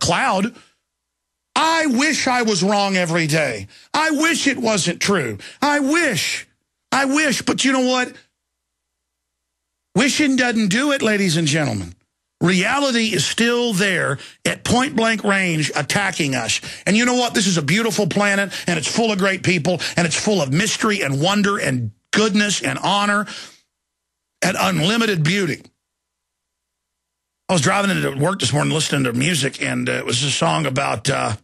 cloud. I wish I was wrong every day. I wish it wasn't true. I wish. But you know what? Wishing doesn't do it, ladies and gentlemen. Reality is still there at point-blank range attacking us. And you know what? This is a beautiful planet, and it's full of great people, and it's full of mystery and wonder and goodness and honor and unlimited beauty. I was driving into work this morning listening to music, and it was a song about, about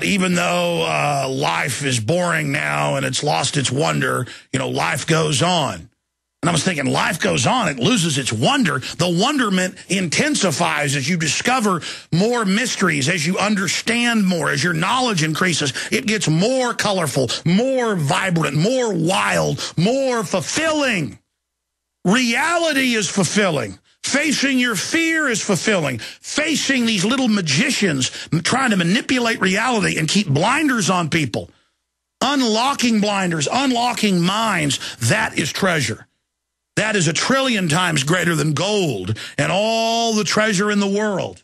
even though life is boring now and it's lost its wonder, life goes on. And I was thinking, life goes on, it loses its wonder. The wonderment intensifies as you discover more mysteries, as you understand more, as your knowledge increases. It gets more colorful, more vibrant, more wild, more fulfilling. Reality is fulfilling. Facing your fear is fulfilling. Facing these little magicians trying to manipulate reality and keep blinders on people. Unlocking blinders, unlocking minds, that is treasure. That is 1,000,000,000,000 times greater than gold and all the treasure in the world.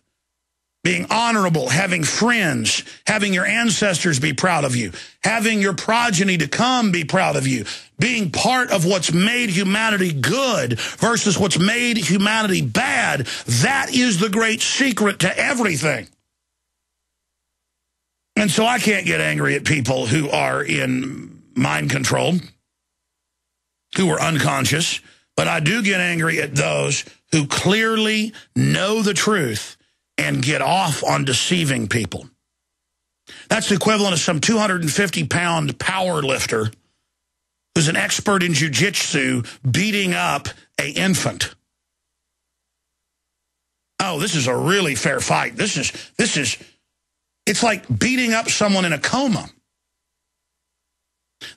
Being honorable, having friends, having your ancestors be proud of you, having your progeny to come be proud of you, being part of what's made humanity good versus what's made humanity bad, that is the great secret to everything. And so I can't get angry at people who are in mind control, who are unconscious, but I do get angry at those who clearly know the truth and get off on deceiving people. That's the equivalent of some 250-pound power lifter who's an expert in jiu-jitsu beating up an infant. Oh, this is a really fair fight. It's like beating up someone in a coma.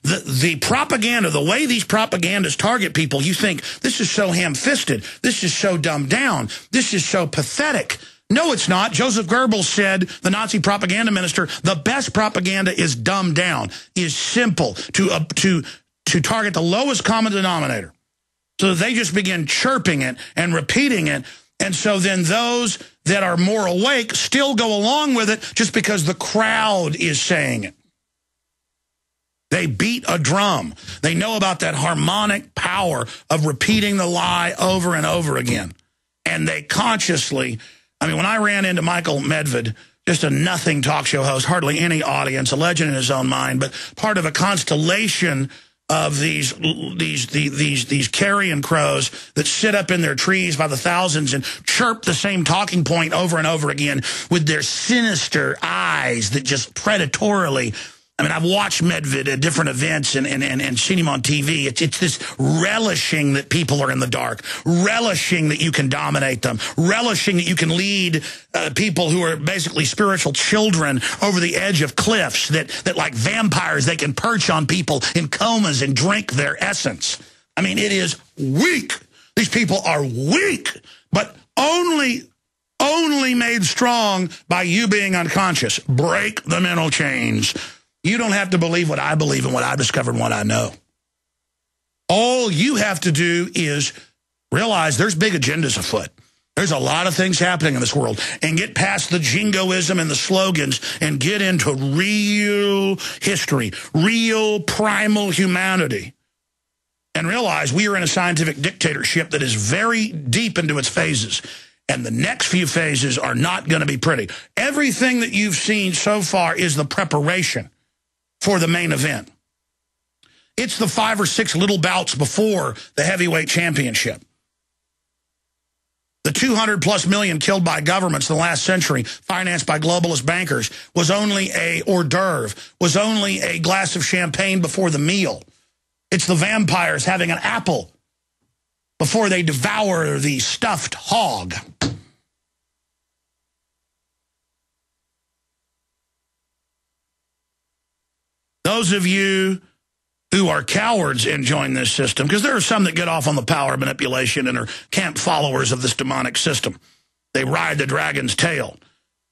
The propaganda, the way these propagandists target people, you think, this is so ham-fisted, this is so dumbed down, this is so pathetic. No, it's not. Joseph Goebbels said, the Nazi propaganda minister, the best propaganda is dumbed down, is simple, to target the lowest common denominator. So that they just begin chirping it and repeating it, and so then those that are more awake still go along with it just because the crowd is saying it. They beat a drum. They know about that harmonic power of repeating the lie over and over again. And they consciously, when I ran into Michael Medved, just a nothing talk show host, hardly any audience, a legend in his own mind, but part of a constellation of these carrion crows that sit up in their trees by the thousands and chirp the same talking point over and over again with their sinister eyes that just predatorily. I've watched Medved at different events and seen him on TV. It's this relishing that people are in the dark, relishing that you can dominate them, relishing that you can lead people who are basically spiritual children over the edge of cliffs, that like vampires, they can perch on people in comas and drink their essence. It is weak. These people are weak, but only made strong by you being unconscious. Break the mental chains. You don't have to believe what I believe and what I discovered and what I know. All you have to do is realize there's big agendas afoot. There's a lot of things happening in this world. And get past the jingoism and the slogans and get into real history, real primal humanity. And realize we are in a scientific dictatorship that is very deep into its phases. And the next few phases are not going to be pretty. Everything that you've seen so far is the preparation for the main event. It's the 5 or 6 little bouts before the heavyweight championship. The 200+ million killed by governments in the last century, financed by globalist bankers, was only a hors d'oeuvre, was only a glass of champagne before the meal. It's the vampires having an apple before they devour the stuffed hog. Those of you who are cowards and join this system, because there are some that get off on the power manipulation and are camp followers of this demonic system. They ride the dragon's tail.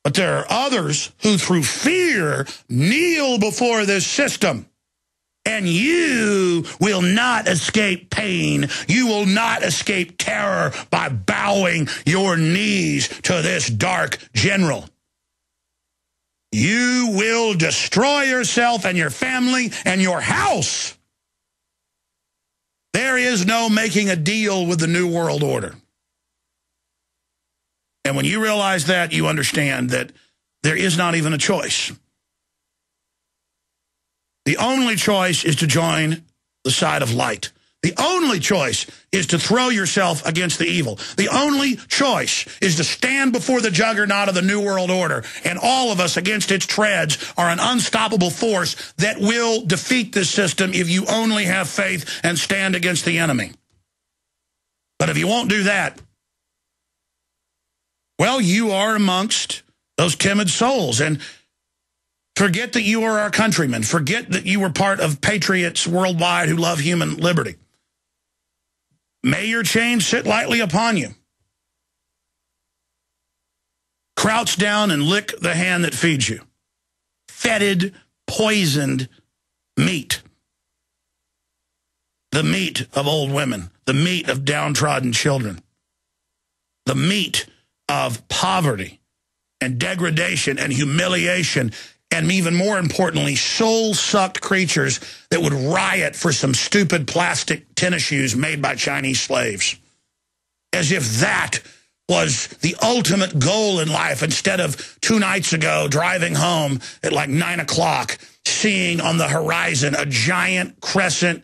But there are others who, through fear, kneel before this system and you will not escape pain. You will not escape terror by bowing your knees to this dark general. You will destroy yourself and your family and your house. There is no making a deal with the New World Order. And when you realize that, you understand that there is not even a choice. The only choice is to join the side of light. The only choice is to throw yourself against the evil. The only choice is to stand before the juggernaut of the New World Order, and all of us against its treads are an unstoppable force that will defeat this system if you only have faith and stand against the enemy. But if you won't do that, well, you are amongst those timid souls. And forget that you are our countrymen. Forget that you were part of patriots worldwide who love human liberty. May your chains sit lightly upon you. Crouch down and lick the hand that feeds you. Fetid, poisoned meat. The meat of old women. The meat of downtrodden children. The meat of poverty and degradation and humiliation, and even more importantly, soul-sucked creatures that would riot for some stupid plastic tennis shoes made by Chinese slaves. As if that was the ultimate goal in life, instead of 2 nights ago driving home at like 9 o'clock, seeing on the horizon a giant crescent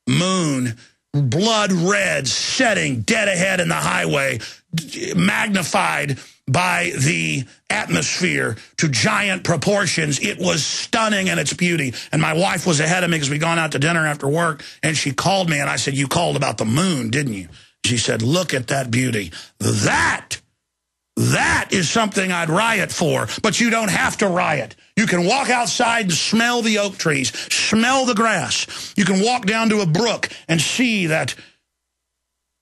moon, blood red, setting dead ahead in the highway, magnified by the atmosphere to giant proportions. It was stunning in its beauty. And my wife was ahead of me because we'd gone out to dinner after work, and she called me, and I said, "You called about the moon, didn't you?" She said, "Look at that beauty. That is something I'd riot for." But you don't have to riot. You can walk outside and smell the oak trees, smell the grass. You can walk down to a brook and see that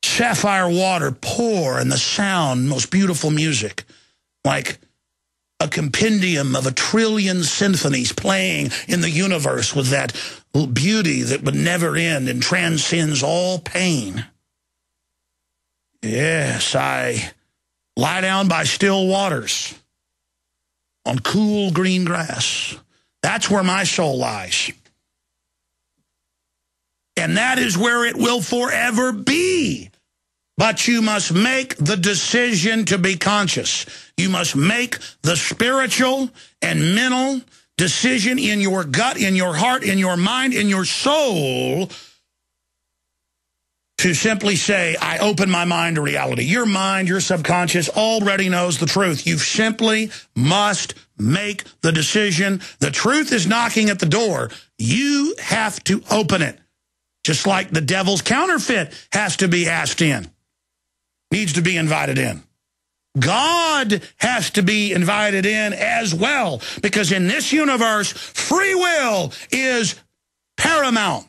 sapphire water pour, and the sound, most beautiful music, like a compendium of 1 trillion symphonies playing in the universe with that beauty that would never end and transcends all pain. Yes, I lie down by still waters on cool green grass. That's where my soul lies. And that is where it will forever be. But you must make the decision to be conscious. You must make the spiritual and mental decision in your gut, in your heart, in your mind, in your soul, to simply say, I open my mind to reality. Your mind, your subconscious already knows the truth. You simply must make the decision. The truth is knocking at the door. You have to open it. Just like the devil's counterfeit has to be asked in. Needs to be invited in. God has to be invited in as well, because in this universe, free will is paramount.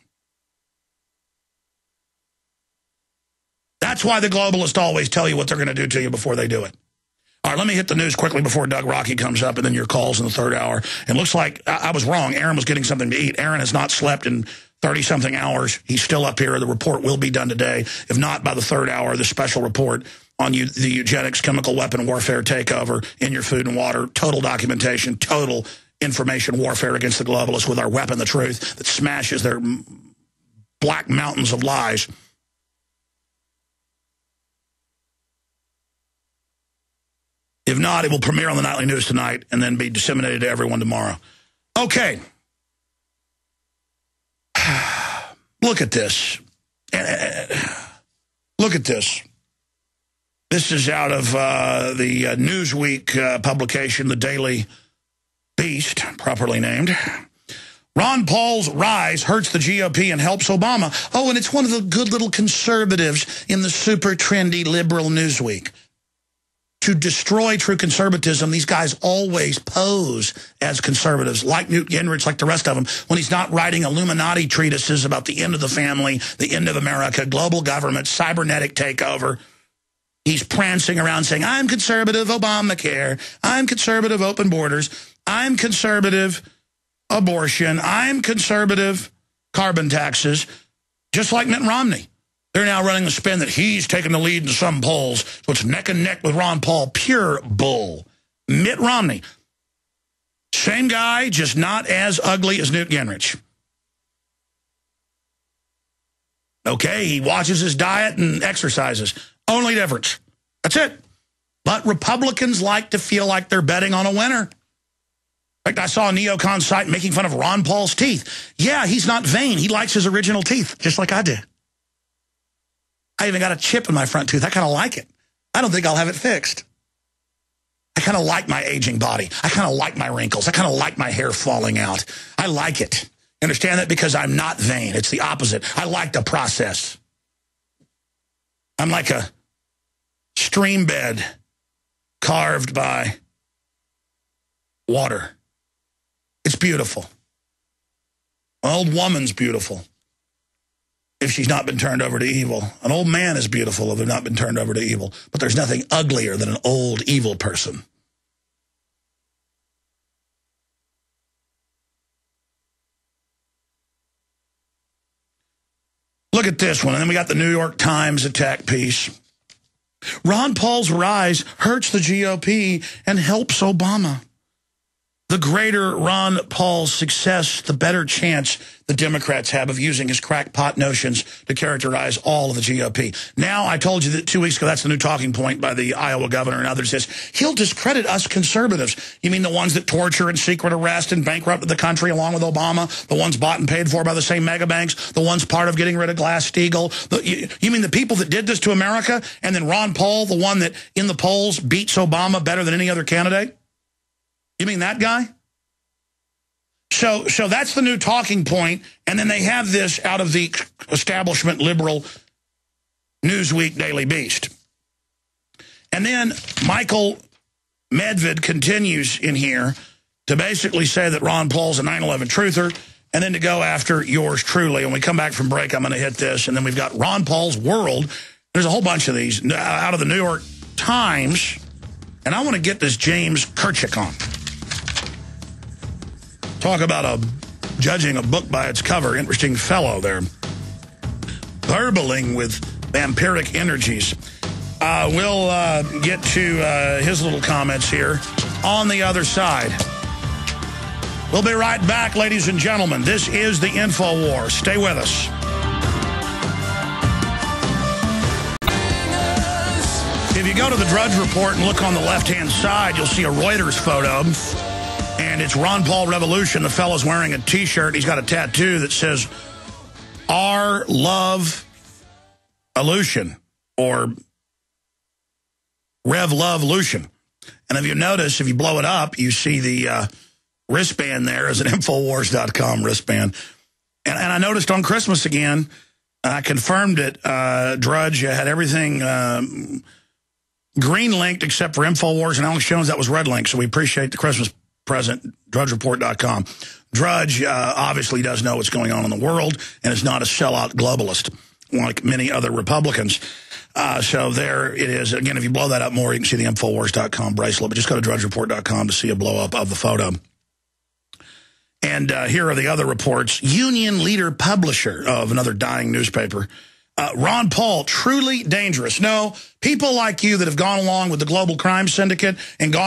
That's why the globalists always tell you what they're going to do to you before they do it. All right, let me hit the news quickly before Doug Rokke comes up, and then your calls in the third hour. It looks like I was wrong. Aaron was getting something to eat. Aaron has not slept in 30-something hours. He's still up here. The report will be done today. If not, by the third hour, the special report on the eugenics, chemical weapon warfare takeover in your food and water, total documentation, total information warfare against the globalists with our weapon, the truth, that smashes their black mountains of lies. If not, it will premiere on the nightly news tonight and then be disseminated to everyone tomorrow. Okay. Look at this. Look at this. This is out of the Newsweek publication, The Daily Beast, properly named. Ron Paul's rise hurts the GOP and helps Obama. Oh, and it's one of the good little conservatives in the super trendy liberal Newsweek. To destroy true conservatism, these guys always pose as conservatives, like Newt Gingrich, like the rest of them, when he's not writing Illuminati treatises about the end of the family, the end of America, global government, cybernetic takeover. He's prancing around saying, I'm conservative Obamacare, I'm conservative open borders, I'm conservative abortion, I'm conservative carbon taxes, just like Mitt Romney. They're now running the spin that he's taking the lead in some polls, so it's neck and neck with Ron Paul. Pure bull. Mitt Romney, same guy, just not as ugly as Newt Gingrich. Okay, he watches his diet and exercises. Only difference. That's it. But Republicans like to feel like they're betting on a winner. In fact, I saw a neocon site making fun of Ron Paul's teeth. Yeah, he's not vain. He likes his original teeth, just like I do. I even got a chip in my front tooth. I kind of like it. I don't think I'll have it fixed. I kind of like my aging body. I kind of like my wrinkles. I kind of like my hair falling out. I like it. You understand that? Because I'm not vain. It's the opposite. I like the process. I'm like a stream bed carved by water. It's beautiful. An old woman's beautiful if she's not been turned over to evil. An old man is beautiful if they've not been turned over to evil. But there's nothing uglier than an old evil person. Look at this one. And then we got the New York Times attack piece. Ron Paul's rise hurts the GOP and helps Obama. The greater Ron Paul's success, the better chance the Democrats have of using his crackpot notions to characterize all of the GOP. Now, I told you that 2 weeks ago, that's the new talking point by the Iowa governor and others, is he'll discredit us conservatives. You mean the ones that torture and secret arrest and bankrupted the country along with Obama, the ones bought and paid for by the same mega banks, the ones part of getting rid of Glass-Steagall? You mean the people that did this to America, and then Ron Paul, the one that in the polls beats Obama better than any other candidate? You mean that guy? So that's the new talking point, and then they have this out of the establishment liberal Newsweek Daily Beast. And then Michael Medved continues in here to basically say that Ron Paul's a 9/11 truther, and then to go after yours truly. When we come back from break, I'm going to hit this, and then we've got Ron Paul's World. There's a whole bunch of these out of the New York Times, and I want to get this James Kirchick on. Talk about judging a book by its cover. Interesting fellow there. Burbling with vampiric energies. We'll get to his little comments here on the other side. We'll be right back, ladies and gentlemen. This is the InfoWar. Stay with us. If you go to the Drudge Report and look on the left-hand side, you'll see a Reuters photo. And it's Ron Paul Revolution. The fellow's wearing a T-shirt. He's got a tattoo that says, "Our Love Aleutian," or Rev Love Lucian. And if you notice, if you blow it up, you see the wristband there as an Infowars.com wristband. And I noticed on Christmas again, I confirmed it, Drudge had everything green linked except for Infowars and Alex Jones. That was red linked, so we appreciate the Christmas present, drudgereport.com. Drudge obviously does know what's going on in the world and is not a sellout globalist like many other Republicans. So there it is. Again, if you blow that up more, you can see the Infowars.com bracelet, but just go to drudgereport.com to see a blow up of the photo. And here are the other reports. Union leader publisher of another dying newspaper. Ron Paul, truly dangerous. No, people like you that have gone along with the global crime syndicate and gone